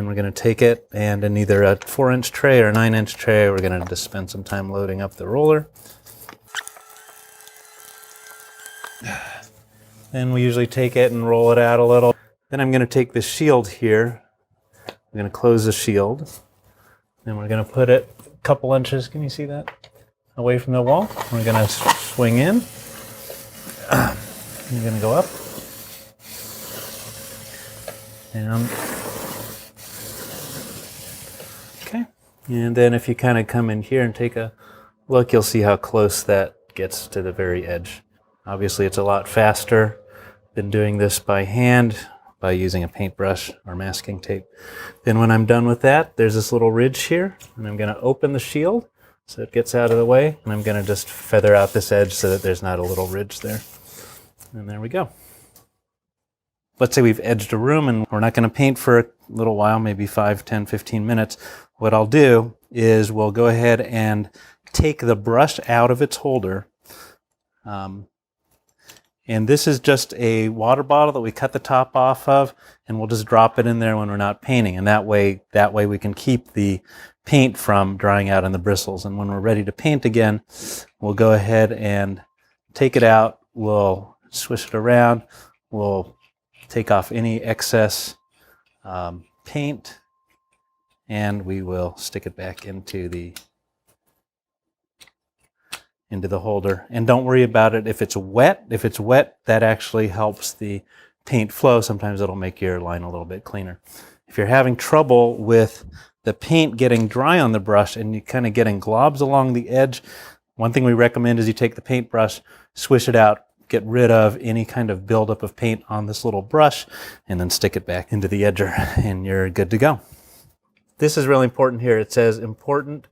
Then we're going to take it, and in either a 4-inch tray or a 9-inch tray, we're going to just spend some time loading up the roller. Then we usually take it and roll it out a little. Then I'm going to take the shield here. I'm going to close the shield. Then we're going to put it a couple inches, can you see that? Away from the wall. We're going to swing in. You're going to go up. Down. Okay. And then if you kind of come in here and take a look, you'll see how close that gets to the very edge. Obviously, it's a lot faster than doing this by hand, by using a paintbrush or masking tape. Then when I'm done with that, there's this little ridge here, and I'm going to open the shield so it gets out of the way, and I'm going to just feather out this edge so that there's not a little ridge there. And there we go. Let's say we've edged a room and we're not going to paint for a little while, maybe 5, 10, 15 minutes. What I'll do is we'll go ahead and take the brush out of its holder. And this is just a water bottle that we cut the top off of, and we'll just drop it in there when we're not painting. And that way we can keep the paint from drying out in the bristles. And when we're ready to paint again, we'll go ahead and take it out. We'll swish it around. We'll take off any excess paint, and we will stick it back into the holder. And don't worry about it if it's wet. If it's wet, that actually helps the paint flow. Sometimes it'll make your line a little bit cleaner. If you're having trouble with the paint getting dry on the brush and you kind of getting globs along the edge, one thing we recommend is you take the paintbrush, swish it out, get rid of any kind of buildup of paint on this little brush, and then stick it back into the edger, and you're good to go. This is really important here. It says important,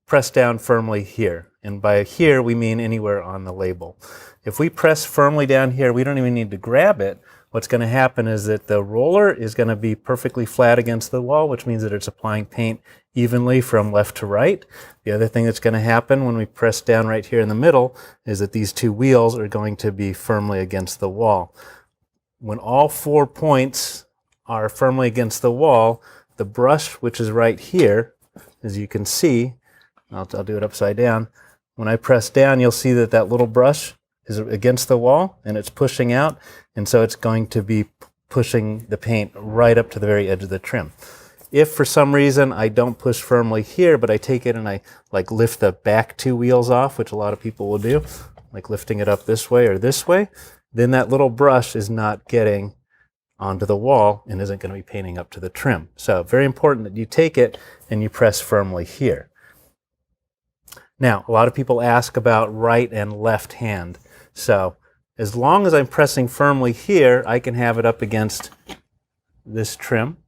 press down firmly here. And by here, we mean anywhere on the label. If we press firmly down here, we don't even need to grab it. What's going to happen is that the roller is going to be perfectly flat against the wall, which means that it's applying paint evenly from left to right. The other thing that's going to happen when we press down right here in the middle is that these two wheels are going to be firmly against the wall. When all 4 points are firmly against the wall, the brush, which is right here, as you can see, I'll do it upside down. When I press down, you'll see that that little brush is against the wall and it's pushing out, and so it's going to be pushing the paint right up to the very edge of the trim. If for some reason I don't push firmly here, but I take it and I lift the back 2 wheels off, which a lot of people will do, like lifting it up this way or this way, then that little brush is not getting onto the wall and isn't going to be painting up to the trim. So very important that you take it and you press firmly here. Now, a lot of people ask about right and left hand. So as long as I'm pressing firmly here, I can have it up against this trim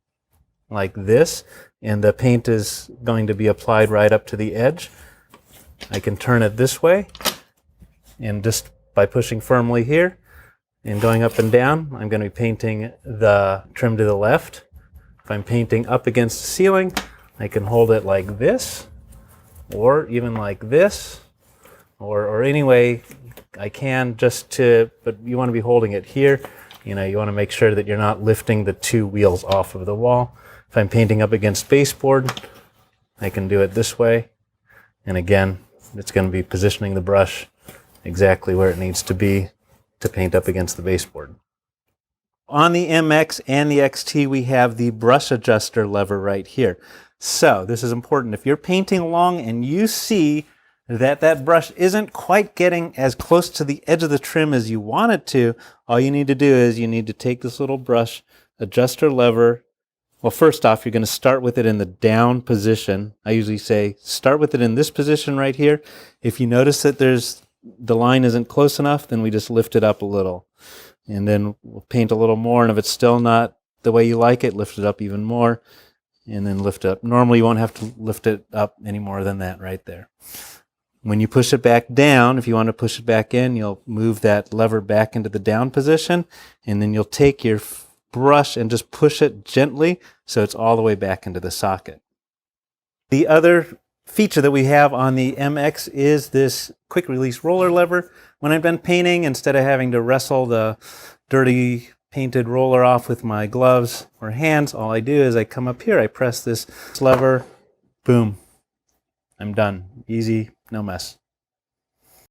like this, and the paint is going to be applied right up to the edge. I can turn it this way, and just by pushing firmly here and going up and down, I'm going to be painting the trim to the left. If I'm painting up against the ceiling, I can hold it like this, or even like this, or any way I can, but you want to be holding it here. You want to make sure that you're not lifting the 2 wheels off of the wall. If I'm painting up against baseboard, I can do it this way. And again, it's going to be positioning the brush exactly where it needs to be to paint up against the baseboard. On the MX and the XT, we have the brush adjuster lever right here. So this is important. If you're painting along and you see that brush isn't quite getting as close to the edge of the trim as you want it to, all you need to do is you need to take this little brush adjuster lever. Well, first off, you're going to start with it in the down position. I usually say start with it in this position right here. If you notice that the line isn't close enough, then we just lift it up a little. And then we'll paint a little more, and if it's still not the way you like it, lift it up even more, and then lift it up. Normally you won't have to lift it up any more than that right there. When you push it back down, if you want to push it back in, you'll move that lever back into the down position, and then you'll take your brush and just push it gently so it's all the way back into the socket. The other feature that we have on the MX is this quick release roller lever. When I've been painting, instead of having to wrestle the dirty painted roller off with my gloves or hands, all I do is I come up here, I press this lever, boom, I'm done. Easy, no mess.